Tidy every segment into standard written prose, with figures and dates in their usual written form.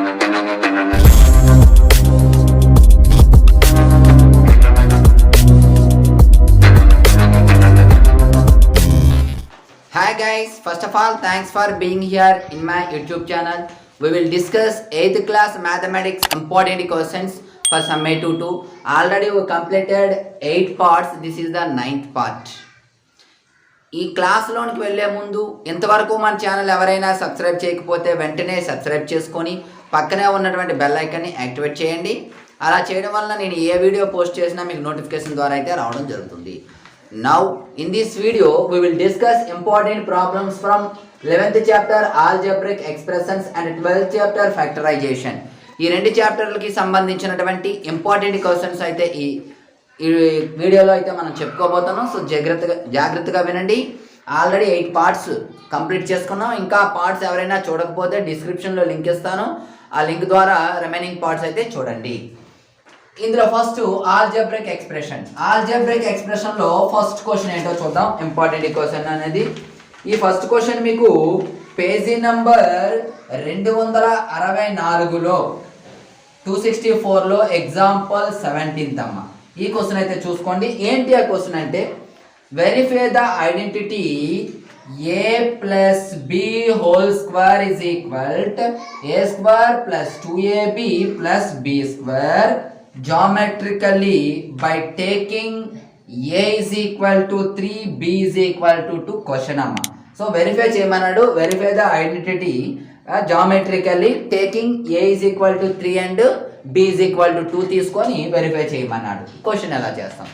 Hi guys, first of all thanks for being here in my YouTube channel. We will discuss 8th class mathematics important questions for summative 2. Already we completed 8 parts. This is the 9th part. ఈ క్లాస్లోనికి వెళ్ళే ముందు ఇంతవరకు మన channel ఎవరైనా subscribe చేయకపోతే వెంటనే subscribe చేసుకొని పక్కనే ఉన్నటువంటి బెల్ ఐకాన్ని యాక్టివేట్ చేయండి. అలా చేయడం వల్ల నేను ఏ వీడియో పోస్ట్ చేసినా మీకు నోటిఫికేషన్ ద్వారా అయితే రావడం జరుగుతుంది. Now in this video we will discuss important problems from 11th chapter algebraic expressions and 12th chapter factorization. ఈ రెండు చాప్టర్లకి సంబంధించినటువంటి ఇంపార్టెంట్ క్వశ్చన్స్ అయితే ఈ వీడియోలో అయితే మనం చెప్పుకోబోతున్నాం. సో జాగ్రత్తగా వినండి. ఆల్రెడీ 8 పార్ట్స్ కంప్లీట్ చేసుకున్నాం. ఇంకా పార్ట్స్ ఎవరైనా చూడకపోతే డిస్క్రిప్షన్లో లింక్ ఇస్తాను. ఆ లింక్ ద్వారా రిమైనింగ్ పార్ట్స్ అయితే చూడండి. ఇందులో ఫస్ట్ ఆల్జబ్రిక్ ఎక్స్ప్రెషన్లో ఫస్ట్ క్వశ్చన్ ఏంటో చూద్దాం. ఇంపార్టెంట్ క్వశ్చన్ అనేది ఈ ఫస్ట్ క్వశ్చన్ మీకు పేజీ నంబర్ 264లో 264లో ఎగ్జాంపుల్ 17 అమ్మ. ఈ క్వశ్చన్ అయితే చూసుకోండి. ఏంటి ఆ క్వశ్చన్ అంటే verify the identity a plus b whole square is equal to a square plus 2ab plus b square geometrically by taking a is equal to 3 b is equal to 2 question అమ్మ. So verify చేయమన్నాడు. Verify the identity geometrically taking a is equal to 3 and b is equal to 2 తీసుకొని verify చేయమన్నాడు. Question ఎలా చేస్తాం?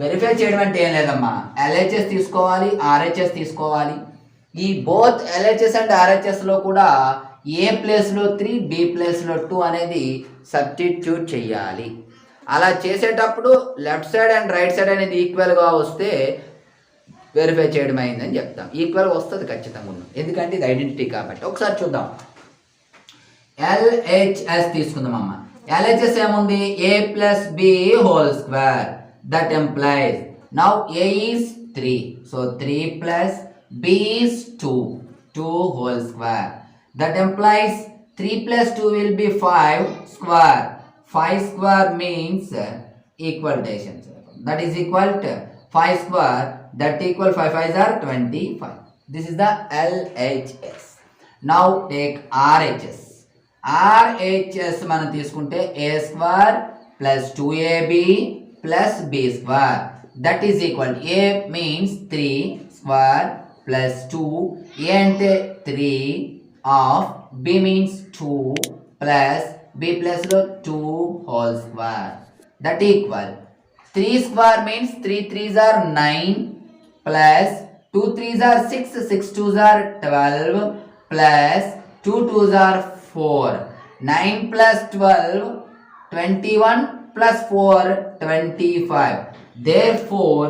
Verify చేయడం అంటే ఏం లేదమ్మా, LHS తీసుకోవాలి, RHS తీసుకోవాలి. ఈ బోత్ LHS అండ్ RHSలో కూడా ఏ ప్లేస్లో 3 బి ప్లేస్లో 2 అనేది సబ్స్టిట్యూట్ చేయాలి. అలా చేసేటప్పుడు left side and right side అనేది ఈక్వల్గా వస్తే వెరిఫై చేయడం అయిందని చెప్తాం. ఈక్వల్గా వస్తుంది ఖచ్చితంగా, ఎందుకంటే ఇది ఐడెంటిటీ కాబట్టి. ఒకసారి చూద్దాం. LHS తీసుకుందాం అమ్మ. LHS ఏముంది? a plus b whole square. That implies now a is 3, so 3 plus b is 2 whole square. That implies 3 plus 2 will be 5 square. 5 square means equalization. That is equal to 5 square. That equal 5 5s are 25. This is the LHS. Now take RHS. RHS మనం తీసుకుంటే a square plus 2ab plus b square. That is equal to a means 3 square plus 2. a అంటే 3 of b means 2 plus b plus 2 whole square. That equal 3 square means 3 3s are 9 plus 2 3s are 6 6 2s are 12 plus 2 2s are 4. 9 plus 12 21 plus 4 25. Therefore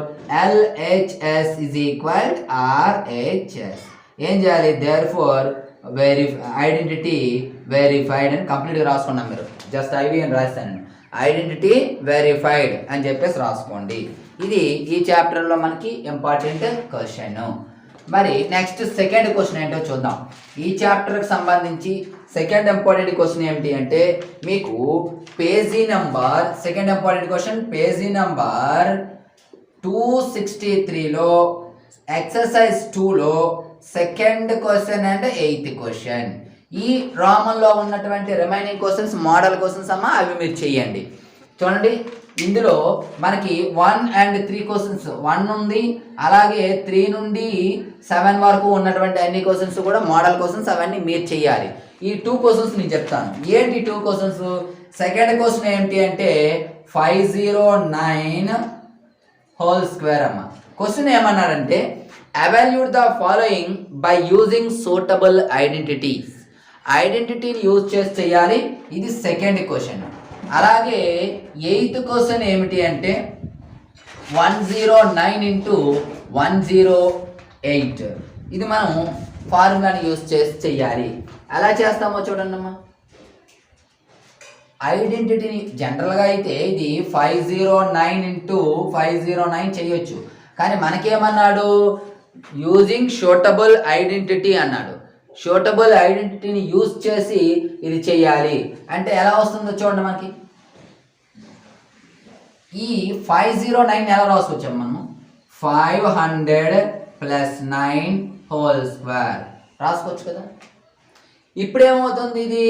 LHS is equal to RHS. ఏం చేయాలి? therefore identity verified అని కంప్లీట్గా రాసుకున్నాం. మీరు just IV అని రాస్తానండి. Identity verified అని చెప్పేసి రాసుకోండి. ఇది ఈ చాప్టర్లో మనకి ఇంపార్టెంట్ క్వశ్చన్. మరి నెక్స్ట్ సెకండ్ క్వశ్చన్ ఏంటో చూద్దాం. ఈ చాప్టర్కి సంబంధించి సెకండ్ ఇంపార్టెంట్ క్వశ్చన్ ఏమిటి అంటే మీకు page number second important question page number 263లో ఎక్సర్సైజ్ 2లో second question and 8th question. ఈ రామంలో ఉన్నటువంటి రిమైనింగ్ క్వశ్చన్స్ మోడల్ క్వశ్చన్స్ అమ్మా, అవి మీరు చేయండి. చూడండి, ఇందులో మనకి 1 and 3 క్వశ్చన్స్ 1 ఉంది, అలాగే 3 నుండి 7 వరకు ఉన్నటువంటి అన్ని క్వశ్చన్స్ కూడా మోడల్ క్వశ్చన్స్, అవన్నీ మీరు చేయాలి. ఈ 2 క్వశ్చన్స్ నేను చెప్తాను. ఏంటి 2 క్వశ్చన్స్? సెకండ్ క్వశ్చన్ ఏంటి అంటే 509 హోల్ స్క్వేర్ అమ్మ. క్వశ్చన్ ఏమన్నాడంటే evaluate the following by using suitable identities. ఐడెంటిటీని యూజ్ చేసి చేయాలి. ఇది సెకండ్ క్వశ్చన్. అలాగే 8th క్వశ్చన్ ఏమిటి అంటే 109 into 108. ఇది మనం ఫార్ములాని యూజ్ చేసి చెయ్యాలి. ఎలా చేస్తామో చూడండి అమ్మా. ఐడెంటిటీని జనరల్గా అయితే ఇది 509 into 509 చేయొచ్చు, కానీ మనకేమన్నాడు? యూజింగ్ షూటబుల్ ఐడెంటిటీ అన్నాడు. షూటబుల్ ఐడెంటిటీని యూజ్ చేసి ఇది చెయ్యాలి అంటే ఎలా వస్తుందో చూడండి. మనకి ఈ 509 ఎలా రాసుకోవచ్చాం మనం? 500 ప్లస్ 9 హోల్ స్క్వేర్ రాసుకోవచ్చు కదా. ఇప్పుడు ఏమవుతుంది? ఇది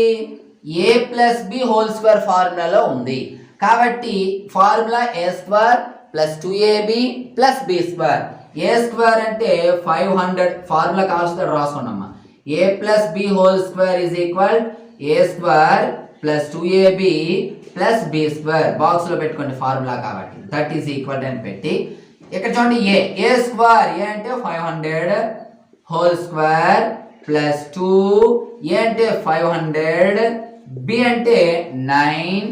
a plus b whole square ఫార్ములాలో ఉంది కాబట్టి formula a square plus 2ab plus b square. A square అంటే 500 ఫార్ములా కావాల్సిన రాసుకున్నామా. A plus b whole square is equal a square plus 2ab plus b square. బాక్స్లో పెట్టుకోండి ఫార్ములా కాబట్టి. That is equal అని పెట్టి ఇక్కడ చూడండి ఏ స్క్వేర్ ఏ అంటే 500 హోల్ స్క్వేర్ ప్లస్ 2 ఏ అంటే 500 బి అంటే 9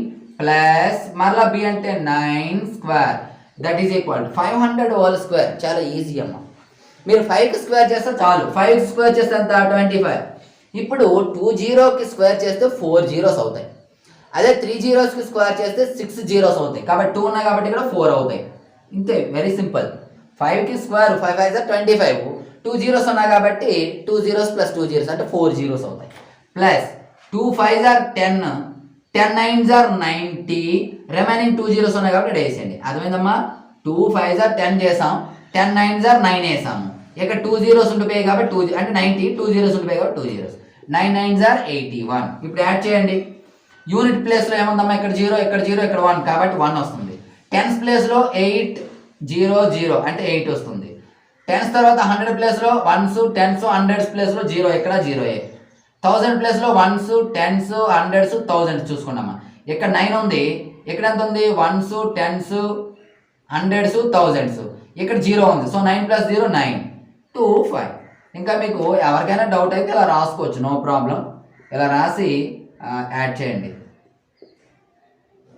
ప్లస్ మరలా బి అంటే 9 square. That is equal 500 whole square. చాలా ఈజీ అమ్మ. మీరు 5కి స్క్వేర్ చేస్తే చాలు. 5కి స్క్వేర్ చేస్తే ఎంత? 25. ఇప్పుడు 2 జీరోకి స్క్వేర్ చేస్తే 4 జీరోస్ అవుతాయి. అదే 3 జీరోస్కి స్క్వేర్ చేస్తే 6 జీరోస్ అవుతాయి. కాబట్టి 2 ఉన్నాయి కాబట్టి ఇక్కడ 4 అవుతాయి. ఇంతే, వెరీ సింపుల్. 5కి స్క్వేర్ 5 5 25. 2 జీరోస్ ఉన్నాయి కాబట్టి 2 జీరోస్ ప్లస్ 2 జీరోస్ అంటే 4 జీరోస్ అవుతాయి. ప్లస్ 2 5 10, 10 9 90, రిమైనింగ్ 2 జీరోస్ ఉన్నాయి కాబట్టి ఇక్కడ వేసేయండి. అర్థమైందమ్మా? 2 5 10 చేసాం, 10 9 9 వేసాము. ఇక్కడ 2 జీరోస్ ఉండిపోయాయి కాబట్టి 2 అంటే 90, 2 జీరోస్ ఉండిపోయాయి కాబట్టి 2 జీరోస్. 9 9 81. ఇప్పుడు యాడ్ చేయండి. యూనిట్ ప్లేస్లో ఏముందమ్మా? ఇక్కడ 0, ఇక్కడ 0, ఇక్కడ 1 కాబట్టి 1 వస్తుంది. టెన్స్ ప్లేస్లో 8 0 0 అంటే 8 వస్తుంది. టెన్స్ తర్వాత 100 ప్లేస్లో 1s 10s, 100s ప్లేస్లో 0 ఇక్కడ 0. 1000 ప్లేస్లో 1s 10s 100s 1000 చూసుకున్నామా. ఇక్కడ 9 ఉంది, ఇక్కడ ఎంత ఉంది? 1s 10s 100s 1000s. ఇక్కడ 0 ఉంది. సో 9 + 0 9 2 5. ఇంకా మీకు ఎవరికైనా డౌట్ అయితే ఇలా రాసుకోవచ్చు, నో ప్రాబ్లం. ఇలా రాసి యాడ్ చేయండి.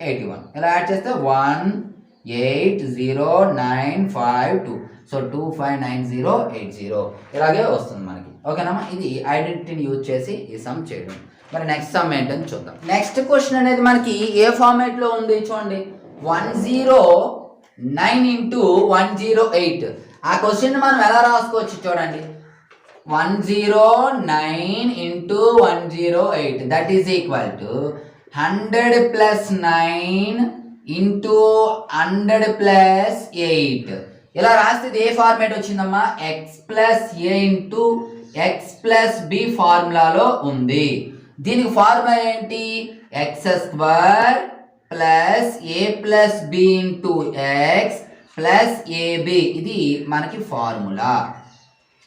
81 ఇలా యాడ్ చేస్తే 18095 సో 259080 ఇలాగే వస్తుంది మనకి. ఓకేనమ్మా? ఇది ఐడెంటిటీని యూజ్ చేసి ఈ సమ్ చేయడం. మరి నెక్స్ట్ సమ్ ఏంటని చూద్దాం. నెక్స్ట్ క్వశ్చన్ అనేది మనకి ఏ ఫార్మేట్లో ఉంది చూడండి. 109 into 108. ఆ క్వశ్చన్ మనం ఎలా రాసుకోవచ్చు చూడండి. 109 into 108 that is equal to 100 plus 9 into 100 plus 8. ఇలా రాస్తే ఏ ఫార్మేట్ వచ్చిందమ్మా? x plus a into x plus b ఫార్ములాలో ఉంది. దీనికి ఫార్ములా ఏంటి? x square plus a plus b into x plus ab. ఇది మనకి ఫార్ములా.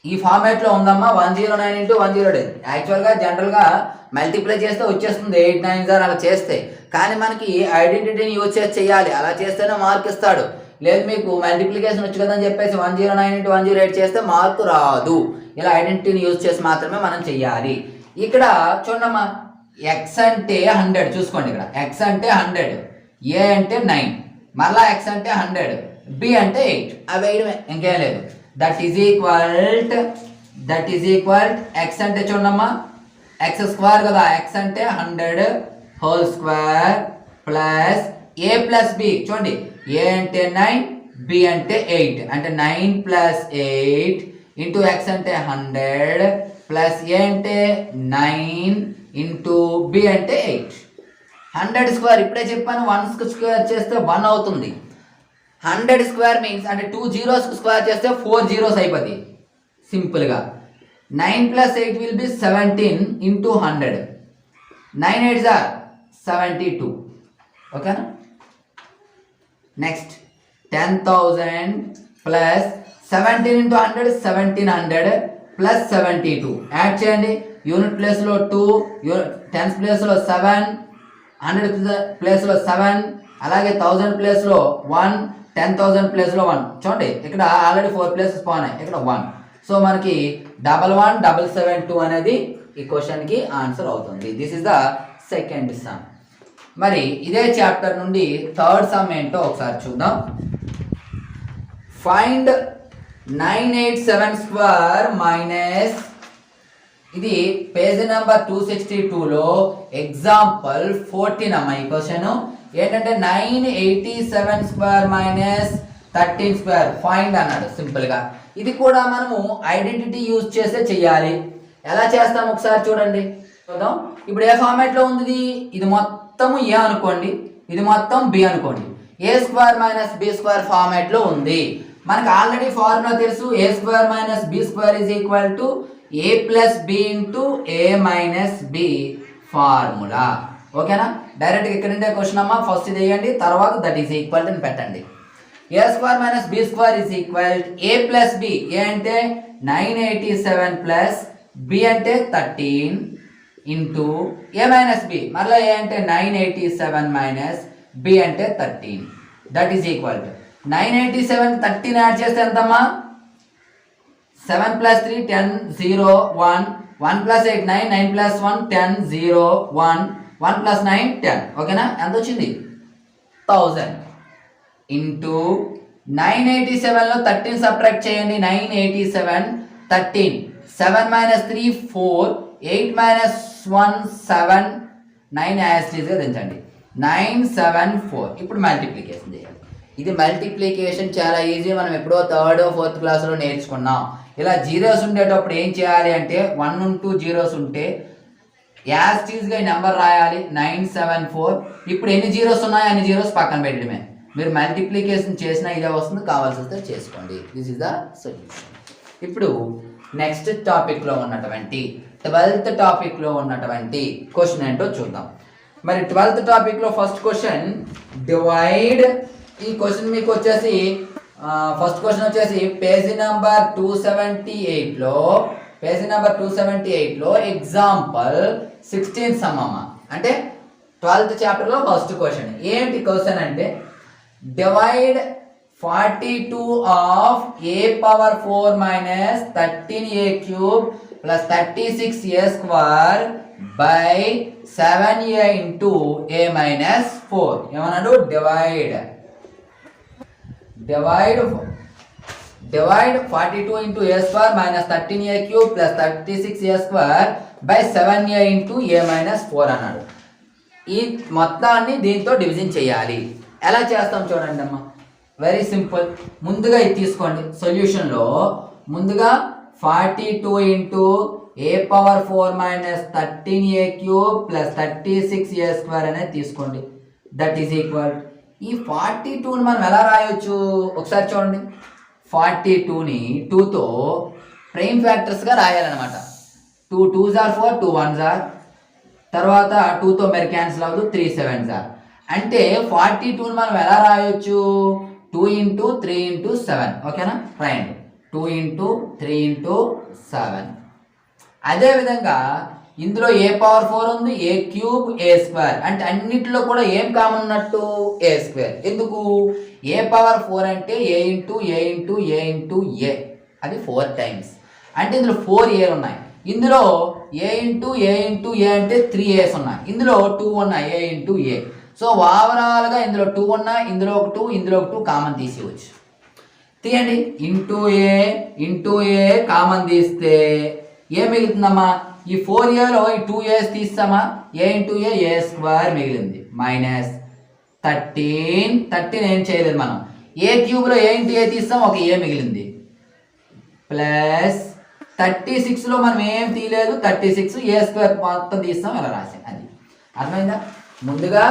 ఈ ఫార్మేట్లో ఉందమ్మా. 109 into 108. యాక్చువల్గా జనరల్గా మల్టిప్లై చేస్తే వచ్చేస్తుంది 8 9 అలా చేస్తే. కానీ మనకి ఐడెంటిటీని యూజ్ చేసి చేయాలి. అలా చేస్తేనే మార్క్ ఇస్తాడు. లేదు మీకు మల్టిప్లికేషన్ వచ్చు కదని చెప్పేసి 109 into 108 చేస్తే మార్కు రాదు. ఇలా ఐడెంటిటీని యూజ్ చేసి మాత్రమే మనం చెయ్యాలి. ఇక్కడ చూడమ్మా, ఎక్స్ అంటే 100 చూసుకోండి. ఇక్కడ ఎక్స్ అంటే 100, ఏ అంటే 9, మరలా ఎక్స్ అంటే 100, బి అంటే 8. అవి వేయడమే, ఇంకేం లేదు. దట్ ఈజ్ ఈక్వల్ ఎక్స్ అంటే చూడమ్మా ఎక్స్ స్క్వేర్ కదా. ఎక్స్ అంటే 100 హోల్ స్క్వేర్ ప్లస్ ఏ ప్లస్ బి. చూడండి, ఏ అంటే 9, బి అంటే 8 అంటే 9 + 8 ఇంటూ ఎక్స్ అంటే 100 ప్లస్ ఏ అంటే 9 ఇంటూ బి అంటే 8. 100 స్క్వేర్ ఇప్పుడే చెప్పాను, 1 స్క్వేర్ చేస్తే 1 అవుతుంది. 100 స్క్వేర్ మీన్స్ అంటే 2 జీరోస్ స్క్వేర్ చేస్తే 4 జీరోస్ అయిపోతుంది సింపుల్గా. 9 + 8 will be 17 into 100. 9 8s are 72. ఓకేనా? Next 10,000 plus 17 into 100 1700 plus 72. Add చేయండి. యూనిట్ ప్లేస్లో 2, టెన్స్ ప్లేస్లో 7, 100 ప్లేస్లో 7, అలాగే 1000 ప్లేస్లో 1, 10,000 ప్లేస్లో 1. చూడండి ఇక్కడ ఆల్రెడీ 4 ప్లేసెస్ పోయినాయి, ఇక్కడ 1. సో మనకి 11772 అనేది ఈ క్వశ్చన్కి ఆన్సర్ అవుతుంది. This is the second some. మరి ఇదే చాప్టర్ నుండి థర్డ్ సమ్ ఏంటో ఒకసారి చూద్దాం. ఫైండ్ 987 స్క్వేర్ మైనస్, ఇది పేజ్ నెంబర్ 262లో ఎగ్జాంపుల్ 14 అమ్మ. ఈ క్వశ్చన్ ఏంటంటే 987 స్క్వేర్ మైనస్ 13 స్క్వేర్ ఫైండ్ అన్నాడు సింపుల్గా. ఇది కూడా మనము ఐడెంటిటీ యూజ్ చేసే చెయ్యాలి. ఎలా చేస్తాం ఒకసారి చూడండి, చూద్దాం. ఇప్పుడు ఏ ఫార్మాట్లో ఉంది, ఇది మొత్తము ఏ అనుకోండి, ఇది మొత్తం బి అనుకోండి. A square minus b square ఫార్మాట్లో ఉంది. మనకు ఆల్రెడీ ఫార్ములా తెలుసు, a square minus b square is equal to a plus b into a minus b formula. ఓకేనా? డైరెక్ట్గా ఇక్కడ నుండే క్వశ్చన్ అమ్మా, ఫస్ట్ ఇది వేయండి, తర్వాత దట్ ఈస్ ఈక్వల్ అని పెట్టండి. A square minus b square is equal a plus b. A అంటే 987 ప్లస్ బి అంటే 13 ఇంటూ ఏ మైనస్ బి, మళ్ళీ ఏ అంటే 987 మైనస్ బి అంటే 13, that is equal to 987 13 add చేస్తే ఎంతమ్మా, 7 ప్లస్ 3 10 0 1 1 ప్లస్ 8 9 9 ప్లస్ 1 10 0 1 1 ప్లస్ 9 10. ఓకేనా? ఎంత వచ్చింది, 1000 ఇంటూ 987లో 13 సబ్ట్రాక్ట్ చేయండి. 987 13 7 మైనస్ 3 4 8 మైనస్ 1 7 9 యాస్టీస్గా దించండి 974. ఇప్పుడు మల్టిప్లికేషన్ చేయాలి. ఇది మల్టిప్లికేషన్ చాలా ఈజీ, మనం ఎప్పుడో 3rd or 4th క్లాస్లో నేర్చుకున్నాం. ఇలా జీరోస్ ఉండేటప్పుడు ఏం చేయాలి అంటే 1 ఉంటూ జీరోస్ ఉంటే యాస్టీస్గా ఈ నెంబర్ రాయాలి 974. ఇప్పుడు ఎన్ని జీరోస్ ఉన్నాయో అన్ని జీరోస్ పక్కన పెట్టడమే. మీరు మల్టిప్లికేషన్ చేసినా ఇదే వస్తుంది, కావాల్సి వస్తే చేసుకోండి. This is the solution. ఇప్పుడు నెక్స్ట్ టాపిక్లో ఉన్నటువంటి 12th టాపిక్లో ఉన్నటువంటి క్వశ్చన్ ఏంటో చూద్దాం. మరి 12th టాపిక్లో ఫస్ట్ క్వశ్చన్ డివైడ్. ఈ క్వశ్చన్ మీకు వచ్చేసి ఫస్ట్ క్వశ్చన్ వచ్చేసి పేజీ నెంబర్ 278లో, పేజీ నెంబర్ 278లో ఎగ్జాంపుల్ 16 సమ్మమ్మ, అంటే 12th చాప్టర్లో ఫస్ట్ క్వశ్చన్. ఏంటి క్వశ్చన్ అంటే divide 42 of a power 4 minus 13a cube plus 36a square by 7a into a minus 4. ఏమన్నాడు, divide 42 into a square minus 13a cube plus 36a square by 7a into a minus 4 అన్నాడు. ఈ మొత్తాన్ని దీంతో division చేయాలి. ఎలా చేస్తాం చూడండి అమ్మా, వెరీ సింపుల్. ముందుగా ఇది తీసుకోండి సొల్యూషన్లో. ముందుగా 42 into a power 4 minus 13a cube plus 36a square అనేది తీసుకోండి. That is equal. ఈ 42ని మనం ఎలా రాయొచ్చు ఒకసారి చూడండి. 42ని 2తో ప్రైమ్ ఫ్యాక్టర్స్గా రాయాలన్నమాట. 2 2s are 4, 2 1s are, తర్వాత 2తో మరి క్యాన్సిల్ అవ్వదు, 3 7s are. అంటే 42ని మనం ఎలా రాయొచ్చు, 2 ఇంటూ 3 ఇంటూ 7. ఓకేనా? రాయండి 2 ఇంటూ 3 ఇంటూ 7. అదేవిధంగా ఇందులో ఏ పవర్ 4 ఉంది, ఏ క్యూబ్ ఏ స్క్వేర్, అంటే అన్నిటిలో కూడా ఏం కామన్ ఉన్నట్టు, ఏ స్క్వేర్. ఎందుకు, ఏ పవర్ 4 అంటే ఏ ఇంటూ ఏ ఇంటూ ఏ ఇంటూ ఏ, అది 4 టైమ్స్. అంటే ఇందులో 4 ఏలు ఉన్నాయి. ఇందులో ఏ ఇంటూ ఏ ఇంటూ ఏ అంటే 3 ఏస్ ఉన్నాయి. ఇందులో 2 ఉన్నాయి, ఏ ఇంటూ ఏ. సో ఓవరాల్గా ఇందులో 2 ఉన్నాయి, ఇందులో ఒక 2, ఇందులో ఒక 2 కామన్ తీసేయచ్చు. తీయండి, ఇంటూ ఏ కామన్ తీస్తే ఏ మిగులుతుందమ్మా, ఈ 4aలో ఈ 2a's తీస్తామా, ఏ ఇంటూ ఏ స్క్వేర్ మిగిలింది మైనస్ 13 ఏం చేయలేదు మనం. ఏ క్యూబ్లో ఏ ఇంటూ ఏ తీస్తాం, ఒక ఏ మిగిలింది ప్లస్ 36లో మనం ఏం తీయలేదు, 36 ఏ స్క్వేర్ మొత్తం తీస్తాం, ఇలా రాసాం. అది అర్థమైందా? ముందుగా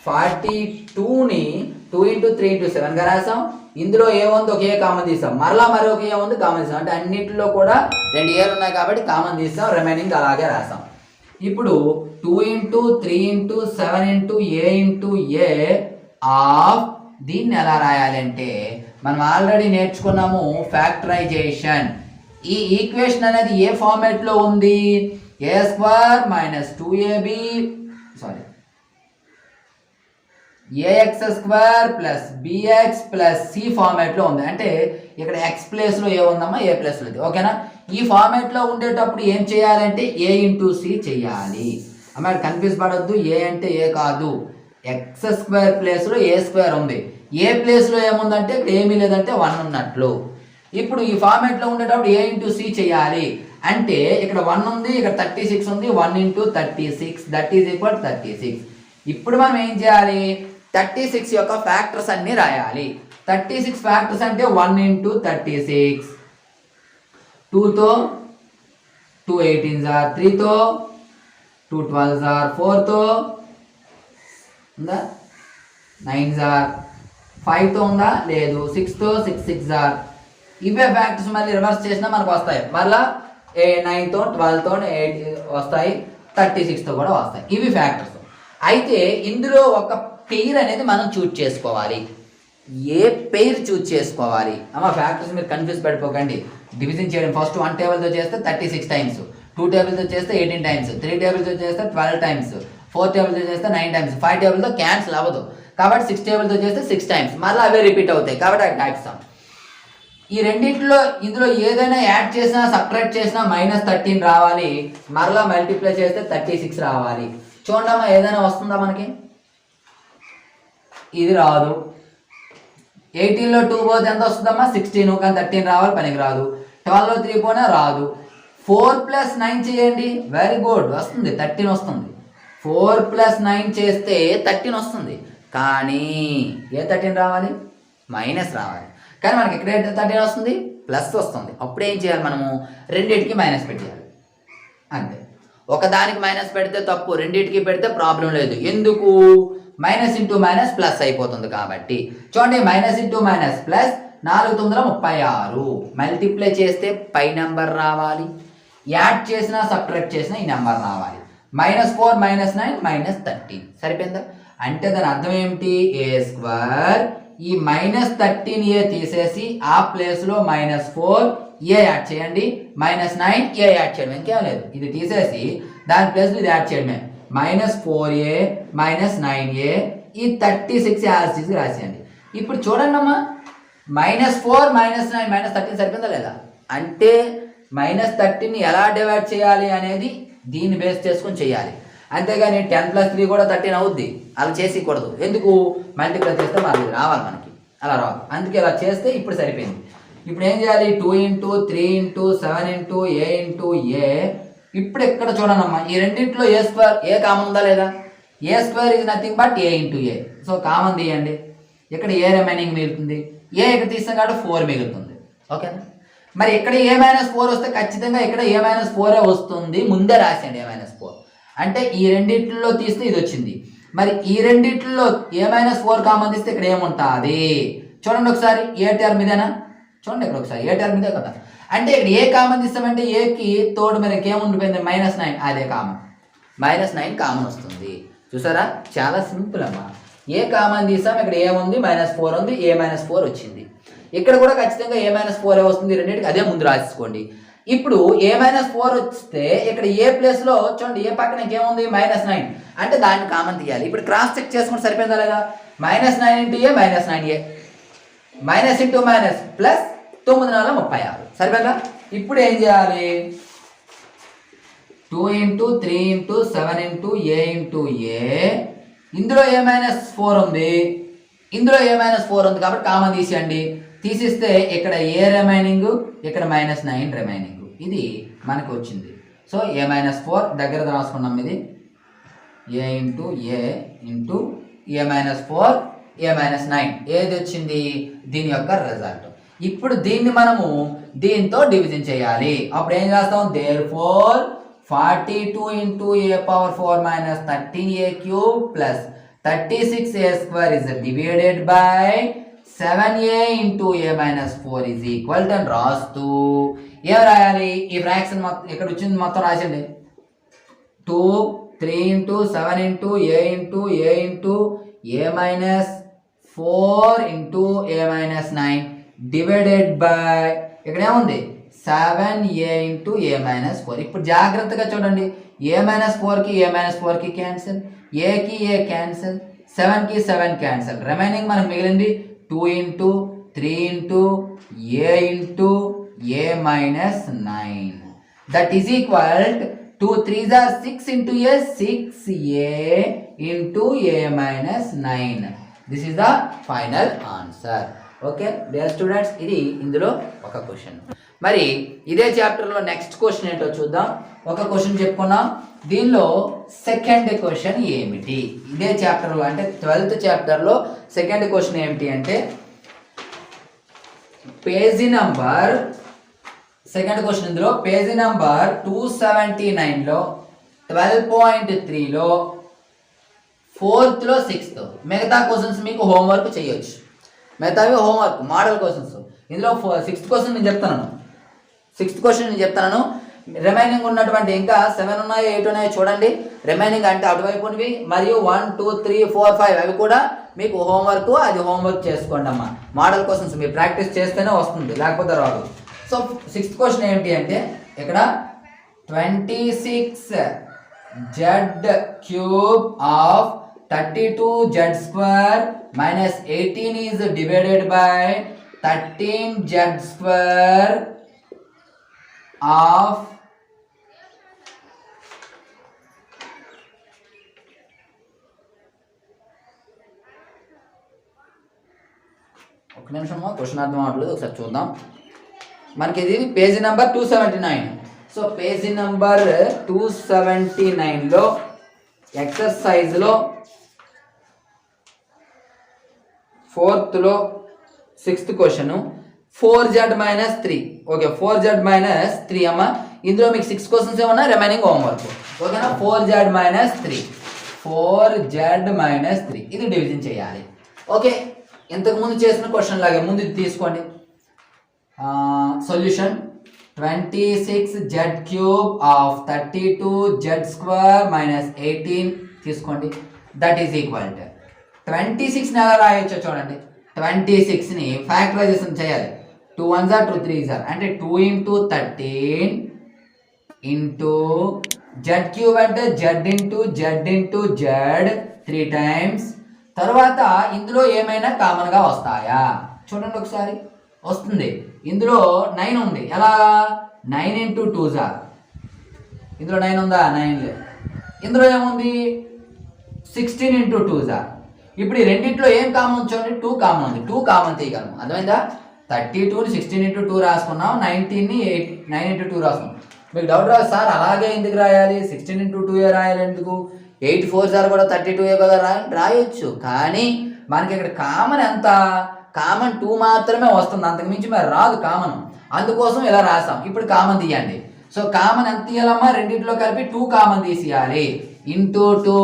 42ని 2 ఇంటూ 3 ఇంటూ 7గా రాసాం. ఇందులో ఏముంది, ఒక ఏ కామన్ తీసాం, మరలా మరి ఒక ఏముంది కామన్ తీసాం. అంటే అన్నింటిలో కూడా 2 ఏలు ఉన్నాయి కాబట్టి కామన్ తీసాం, రిమైనింగ్ అలాగే రాసాం. ఇప్పుడు 2 into 3 into 7 into A into A of, దీన్ని ఎలా రాయాలంటే మనం ఆల్రెడీ నేర్చుకున్నాము ఫ్యాక్టరైజేషన్. ఈ ఈక్వేషన్ అనేది ఏ ఫార్మాట్లో ఉంది, a square minus 2ab a x square plus b x plus c ఫార్మాట్లో ఉంది. అంటే ఇక్కడ ఎక్స్ ప్లేస్లో ఏ ఉందమ్మా, ఏ ప్లేస్లో ఉంది. ఓకేనా? ఈ ఫార్మాట్లో ఉండేటప్పుడు ఏం చేయాలంటే ఏ ఇంటూ సి చేయాలి. అమ్మ కన్ఫ్యూజ్ పడొద్దు, ఏ అంటే ఏ కాదు, ఎక్స్ స్క్వేర్ ప్లేస్లో ఏ స్క్వేర్ ఉంది. ఏ ప్లేస్లో ఏముందంటే ఇక్కడ ఏమీ లేదంటే 1 ఉన్నట్లు. ఇప్పుడు ఈ ఫార్మాట్లో ఉండేటప్పుడు ఏ ఇంటూ సి చేయాలి. అంటే ఇక్కడ 1 ఉంది, ఇక్కడ 36 ఉంది, 1 ఇంటూ 36 దట్ ఈజ్ ఈక్వల్ 36. ఇప్పుడు మనం ఏం చేయాలి, 36 యొక్క ఫ్యాక్టర్స్ అన్ని రాయాలి. 36 ఫ్యాక్టర్స్ అంటే 1 ఇంటూ 36, 2తో 2 18s are 3తో, 2 12s are 4తో ఉందా, 9s are 5తో ఉందా, లేదు, 6తో, 6 6s are, ఇవే ఫ్యాక్టర్స్ మళ్ళీ రివర్స్ చేసినా మనకు వస్తాయి. మళ్ళీ 9తో 12తో 8 వస్తాయి, 36తో కూడా వస్తాయి. ఇవి ఫ్యాక్టర్స్. అయితే ఇందులో ఒక పెయిర్ అనేది మనం చూజ్ చేసుకోవాలి. ఏ పెయిర్ చూజ్ చేసుకోవాలి అమ్మ? ఫ్యాక్టర్స్ మీరు కన్ఫ్యూజ్ పడిపోకండి. డివిజన్ చేయడం ఫస్ట్ 1 టేబుల్తో చేస్తే 36 టైమ్స్, 2 టేబుల్తో చేస్తే 18 టైమ్స్, 3 టేబుల్తో చేస్తే 12 టైమ్స్, 4 టేబుల్తో చేస్తే 9 టైమ్స్, 5 టేబుల్తో క్యాన్సిల్ అవ్వదు కాబట్టి 6 టేబుల్తో చేస్తే 6 టైమ్స్, మళ్ళీ అవే రిపీట్ అవుతాయి కాబట్టి అది రాస్తాం. ఈ రెండింటిలో ఇందులో ఏదైనా యాడ్ చేసినా సబ్ట్రాక్ట్ చేసినా -13 రావాలి, మరలా మల్టిప్లై చేస్తే 36 రావాలి. చూడండి అమ్మా, ఏదైనా వస్తుందా మనకి? ఇది రాదు. 18లో 2 పోతే ఎంత వస్తుందమ్మా? 16, కానీ 13 రావాలి, పనికి రాదు. 12లో 3 పోయినా రాదు. 4 + 9 చేయండి, వెరీ గుడ్, వస్తుంది, 13 వస్తుంది. 4 + 9 చేస్తే 13 వస్తుంది, కానీ ఏ 13 రావాలి? మైనస్ రావాలి. కానీ మనకి ఇక్కడ 13 వస్తుంది, ప్లస్ వస్తుంది. అప్పుడు ఏం చేయాలి? మనము రెండింటికి మైనస్ పెట్టేయాలి, అంతే. ఒకదానికి మైనస్ పెడితే తప్పు, రెండింటికి పెడితే ప్రాబ్లం లేదు. ఎందుకు? మైనస్ ఇంటూ మైనస్ ప్లస్ అయిపోతుంది కాబట్టి. చూడండి, minus into minus plus 4 9 36. Multiply చేస్తే పై నెంబర్ రావాలి, యాడ్ చేసినా సబ్ట్రాక్ట్ చేసినా ఈ నెంబర్ రావాలి. -4 -9 -13 సరిపోయిందా? అంటే దాని అర్థం ఏమిటి? a² ఈ -13a తీసేసి ఆ ప్లేస్లో -4a యాడ్ చేయండి, -9a యాడ్ చేయడం, ఇంకేం లేదు. ఇది తీసేసి దాని ప్లేస్లో ఇది యాడ్ చేయడమే. -4a -9a ఈ 36 యాజ్ రాసేయండి. ఇప్పుడు చూడండి అమ్మా, -4 -9 -13 సరిపోయిందా లేదా? అంటే -13ని ఎలా డివైడ్ చేయాలి అనేది దీన్ని బేస్ చేసుకొని చేయాలి. అంతేగాని 10 + 3 కూడా 13 అవుద్ది, అలా చేసేయకూడదు. ఎందుకు? మల్టిప్లై చేస్తే మళ్ళీ రావాలి మనకి, అలా రావాలి. అందుకే ఇలా చేస్తే ఇప్పుడు సరిపోయింది. ఇప్పుడు ఏం చేయాలి? 2 × 3 × 7 × a × a. ఇప్పుడు ఎక్కడ చూడండి అమ్మా, ఈ రెండింటిలో a కామన్ ఉందా లేదా? a² is nothing but a × a. So common తీయండి, ఇక్కడ a రిమైనింగ్ మిగులుతుంది, a ఇక్కడ తీస్తాం కాబట్టి 4 మిగులుతుంది. ఓకేనా? మరి ఇక్కడ a - 4 వస్తే ఖచ్చితంగా ఇక్కడ a - 4 వస్తుంది, ముందే రాసేయండి a - 4. అంటే ఈ రెండింటిలో తీస్తే ఇది వచ్చింది. మరి ఈ రెండింటిలో a - 4 కామన్ తీస్తే ఇక్కడ ఏముంటుంది? చూడండి ఒకసారి, ఏ టర్మ్ ఇదేనా? చూడండి ఇక్కడ ఒకసారి, ఏ టర్మ్ ఇదే కదా. అంటే ఇక్కడ ఏ కామన్ తీస్తామంటే ఏకి తోడు మీద ఏముండిపోయింది? -9, అదే కామన్, -9 కామన్ వస్తుంది. చూసారా, చాలా సింపుల్ అమ్మా. ఏ కామన్ తీసాం, ఇక్కడ ఏముంది? -4 ఉంది, a - 4 వచ్చింది. ఇక్కడ కూడా ఖచ్చితంగా a - 4 వస్తుంది, రెండింటికి అదే ముందు రాసుకోండి. ఇప్పుడు a - 4 వస్తే ఇక్కడ ఏ ప్లేస్లో చూడండి, ఏ పక్కన ఇంకేముంది? -9, అంటే దాన్ని కామన్ తీయాలి. ఇప్పుడు క్రాస్ చెక్ చేసుకుంటే సరిపోయిందా లేదా? -9 × a -9a, minus into minus plus 9 4 36 సరిపోయిందా? ఇప్పుడు ఏం చేయాలి? 2 × 3 × 7 × a × a. ఇందులో a - 4 ఉంది, ఇందులో a - 4 ఉంది కాబట్టి కామన్ తీసేయండి. తీసిస్తే ఇక్కడ a రిమైనింగ్, ఇక్కడ -9 రిమైనింగ్, ఇది మనకు వచ్చింది. సో a - 4 దగ్గర రాసుకున్నాం. ఇది a × a × a - 9 ఏది వచ్చింది? దీని యొక్క రిజల్ట్. ఇప్పుడు దీన్ని మనము దీంతో డివిజన్ చేయాలి. అప్పుడు ఏం చేస్తాం? therefore 42 × a⁴ - 13a³ plus 36a² is divided by 7a × a - 4 is equal to అని రాస్తూ ఏం రాయాలి? ఈ ఫ్రాక్షన్ మొత్తం ఇక్కడ వచ్చింది మొత్తం రాసండి. 2 3 × 7 × a × a × a - 4 × a - 9 divided by ఇక్కడ ఏముంది? 7a × a - 4. ఇప్పుడు జాగ్రత్తగా చూడండి, a - 4కి a - 4కి క్యాన్సిల్, ఏకి ఏ క్యాన్సిల్, 7కి 7 క్యాన్సిల్. రిమైనింగ్ మనకు మిగిలింది 2 × 3 × a × a - 9. That is equal 2 3s are 6 × a 6a × a - 9. This is the final answer. Okay dear students, ఇది ఇందులో ఒక క్వశ్చన్. మరి ఇదే చాప్టర్లో నెక్స్ట్ క్వశ్చన్ ఏంటో చూద్దాం. ఒక క్వశ్చన్ చెప్పుకున్నాం, దీనిలో సెకండ్ క్వశ్చన్ ఏమిటి? ఇదే చాప్టర్లో అంటే 12th చాప్టర్లో సెకండ్ క్వశ్చన్ ఏమిటి అంటే పేజీ నంబర్ సెకండ్ క్వశ్చన్ ఇందులో పేజీ నెంబర్ 279లో 12.3లో 4th లో 6th మిగతా క్వశ్చన్స్ మీకు హోంవర్క్ చేయొచ్చు. మిగతావి హోంవర్క్ మోడల్ క్వశ్చన్స్. ఇందులో 6th క్వశ్చన్ నేను చెప్తాను. రిమైనింగ్ ఉన్నటువంటి ఇంకా 7 ఉన్నాయో 8 ఉన్నాయో చూడండి. రిమైనింగ్ అంటే అటువైపునివి మరియు 1 2 3 4 5 అవి కూడా మీకు హోంవర్క్. అది హోంవర్క్ చేసుకోండి అమ్మా. మోడల్ క్వశ్చన్స్ మీరు ప్రాక్టీస్ చేస్తేనే వస్తుంది, లేకపోతే రాదు. సో 6th క్వశ్చన్ ఏంటి అంటే ఇక్కడ 26z³ of 32z² minus 18 is divided by 13z² of ఒక నిమిషము క్వశ్చన్ అర్థం అవ్వట్లేదు, ఒకసారి చూద్దాం. మనకి ఇది page number 279. So page number 279లో ఎక్సర్సైజ్లో 4th-లో 6th question 4z - 3. Okay, 4z - 3 అమ్మ. ఇందులో మీకు 6 క్వశ్చన్స్ ఏమన్నా రిమైనింగ్ హోంవర్క్. ఓకేనా? 4z - 3 ఇది డివిజన్ చేయాలి. ఓకే, ఇంతకుముందు చేసిన క్వశ్చన్ లాగే ముందు ఇది తీసుకోండి. Solution 26z³ of 32z² minus 18 తీసుకోండి. దట్ ఈస్ ఈక్వల్ టు 26ని ఎలా రాయొచ్చో చూడండి. 26ని ఫ్యాక్టరైజేషన్ చేయాలి. 2 1s are 2 3s are అంటే 2 into 13 into z³ అంటే z into z 3 times. తర్వాత ఇందులో ఏమైనా కామన్గా వస్తాయా చూడండి ఒకసారి. వస్తుంది. ఇందులో 9 ఉంది. ఎలా? 9 into 2s are. ఇందులో 9 ఉందా? 9 లేదు. ఇందులో ఏముంది? 16 into 2s are. ఇప్పుడు ఈ రెండింటిలో ఏం కామన్ వచ్చండి? 2 కామన్ ఉంది. 2 కామన్ తీయగలము. అర్థమైందా? 32ని 16 into 2 రాసుకున్నాం, 19ని 9 into 2 రాసుకున్నాం. మీకు డౌట్ రాదు సార్ అలాగే ఎందుకు రాయాలి, 16 into 2 రాయాలి ఎందుకు, 8 4s are కూడా 32 కదా రాయొచ్చు. కానీ మనకి ఇక్కడ కామన్ ఎంత? కామన్ 2 మాత్రమే వస్తుంది, అంతకు మించి మరి రాదు కామన్. అందుకోసం ఇలా రాసాం. ఇప్పుడు కామన్ తీయండి. సో కామన్ ఎంత తీయాలమ్మా? రెండింటిలో కలిపి 2 కామన్ తీసేయాలి. ఇంటూ 2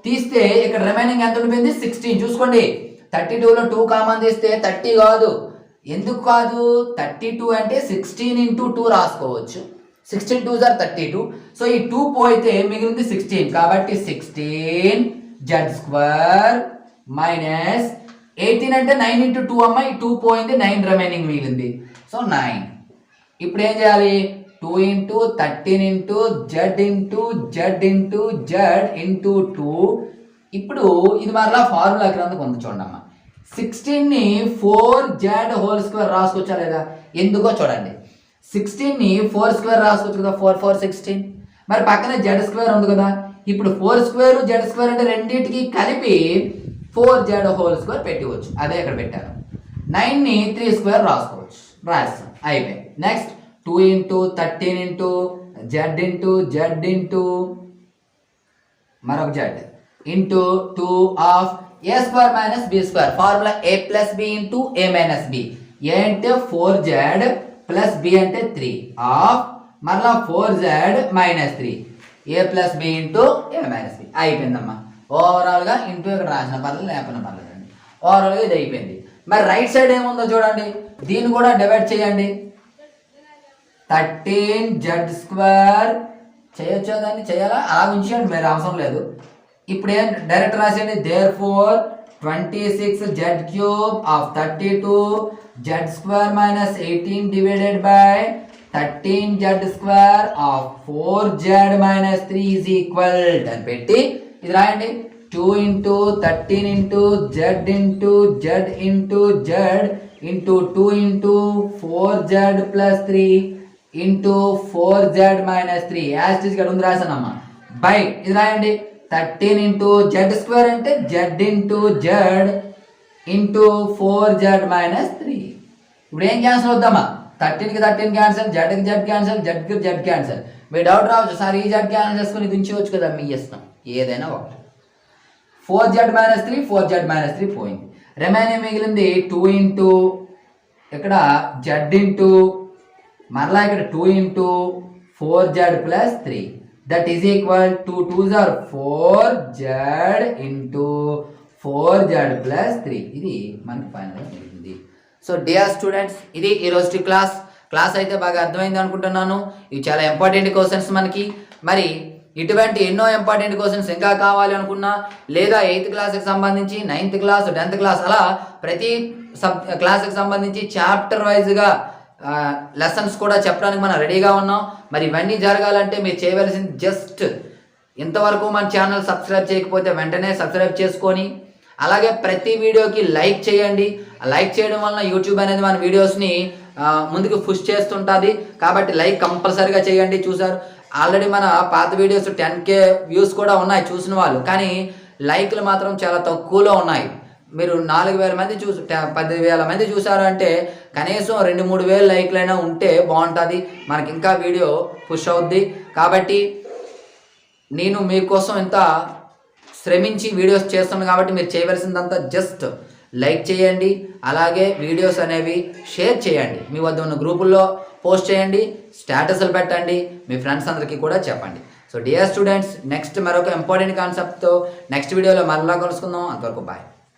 తీస్తే ఇక్కడ రిమైనింగ్ ఎంత ఉండిపోయింది? 16. చూసుకోండి, 32లో 2 కామన్ తీస్తే 30 కాదు. ఎందుకు కాదు? 32 అంటే 16 into 2 రాసుకోవచ్చు. 16 2s are 32. సో ఈ 2 పోయితే మిగిలింది 16. కాబట్టి 16z² minus 18 అంటే 9 into 2 అమ్మ. ఈ 2 పోయింది, 9 రిమైనింగ్ మిగిలింది. సో 9. ఇప్పుడు ఏం చేయాలి? 2 into 13 into z into z into z into 2. ఇప్పుడు ఇది మరలా ఫార్ములా క్రిందకు ఉంది చూడమ్మా. 16ని 4z² రాసుకోవచ్చా లేదా? ఎందుకో చూడండి. 16ని 4² రాసుకోవచ్చు కదా. 4 4 16. మరి పక్కనే z² ఉంది కదా. ఇప్పుడు 4² z² అంటే రెండింటికి కలిపి 4z² పెట్టవచ్చు. అదే ఇక్కడ పెట్టాను. 9ని 3² రాసుకోవచ్చు. రాస్తాం, అయిపోయి. Next 2 into 13 into z into z into మరొక z into 2 of a² minus b². Formula a plus b into a minus b. a అంటే 4z plus b అంటే 3 ఆఫ్ మరలా 4z minus 3 a plus b into a minus b. అయిపోయిందమ్మా. ఓవరాల్గా into ఇక్కడ రాసిన పర్లేదు, లేకపోయినా పర్లేదండి. ఓవరాల్గా ఇది అయిపోయింది. మరి రైట్ సైడ్ ఏముందో చూడండి. దీన్ని కూడా డివైడ్ చేయండి. 13z² చేయొచ్చా? దాన్ని చేయాలా? అలా ఉంచండి, మీరు అవసరం లేదు. ఇప్పుడు ఏం డైరెక్ట్ రాసేయండి. therefore 26z³ of 32z² minus 18 divided by 13z² of 4z minus 3 is equal అని పెట్టి ఇది రాయండి. 2 into 13 into z into z into z into 2 into 4z plus 3 into 4z minus 3 as it is ఇక్కడ ఉంది రాసానమ్మా. By ఇది రాయండి. 13 into z² అంటే z into z into 4z minus 3. ఇప్పుడు ఏం క్యాన్సిల్ అవుద్దామా? 13కి 13 క్యాన్సల్, జడ్కి జడ్ క్యాన్సల్, జడ్కి జడ్ క్యాన్సల్. మీ డౌట్ రావచ్చు సార్ ఈ జడ్ క్యాన్సల్ చేసుకుని ఇది ఉంచవచ్చు కదా. మీ ఇష్టం, ఏదైనా ఒకటి. 4z minus 3 4z minus 3 పోయింది. రిమైనింగ్ మిగిలింది 2 into ఇక్కడ z into మరలా ఇక్కడ 2 into 4z plus 3 that is equal to 2s or 4z into 4z plus 3. ఇది మనకి ఫైనల్గా మిగిలింది. సో డియర్ స్టూడెంట్స్, ఇది ఈరోజు క్లాస్ అయితే బాగా అర్థమైంది అనుకుంటున్నాను. ఇవి చాలా ఇంపార్టెంట్ క్వశ్చన్స్ మనకి. మరి ఇటువంటి ఎన్నో ఇంపార్టెంట్ క్వశ్చన్స్ ఇంకా కావాలి అనుకున్నా, లేదా 8th క్లాస్కి సంబంధించి 9th క్లాస్ 10th క్లాస్ అలా ప్రతి క్లాస్కి సంబంధించి చాప్టర్ వైజ్గా లెసన్స్ కూడా చెప్పడానికి మనం రెడీగా ఉన్నాం. మరి ఇవన్నీ జరగాలంటే మీరు చేయవలసింది జస్ట్ ఇంతవరకు మన ఛానల్ సబ్స్క్రైబ్ చేయకపోతే వెంటనే సబ్స్క్రైబ్ చేసుకొని, అలాగే ప్రతి వీడియోకి లైక్ చేయండి. లైక్ చేయడం వలన యూట్యూబ్ అనేది మన వీడియోస్ని ముందుకు పుష్ చేస్తుంటుంది. కాబట్టి లైక్ కంపల్సరీగా చేయండి. చూసారు ఆల్రెడీ మన పాత వీడియోస్ 10K వ్యూస్ కూడా ఉన్నాయి చూసిన వాళ్ళు, కానీ లైక్లు మాత్రం చాలా తక్కువలో ఉన్నాయి. మీరు 4,000 మంది 10,000 మంది చూసారు అంటే కనీసం 2-3 లైక్లైనా ఉంటే బాగుంటుంది. మనకి ఇంకా వీడియో పుష్ అవుద్ది. కాబట్టి నేను మీకోసం ఇంత శ్రమించి వీడియోస్ చేస్తున్నాను కాబట్టి మీరు చేయవలసిందంతా జస్ట్ లైక్ చేయండి, అలాగే వీడియోస్ అనేవి షేర్ చేయండి, మీ వద్ద ఉన్న గ్రూపుల్లో పోస్ట్ చేయండి, స్టేటస్లు పెట్టండి, మీ ఫ్రెండ్స్ అందరికీ కూడా చెప్పండి. సో డియర్ స్టూడెంట్స్, నెక్స్ట్ మరొక ఇంపార్టెంట్ కాన్సెప్ట్తో నెక్స్ట్ వీడియోలో మరలా కలుసుకుందాం. అంతవరకు బాయ్.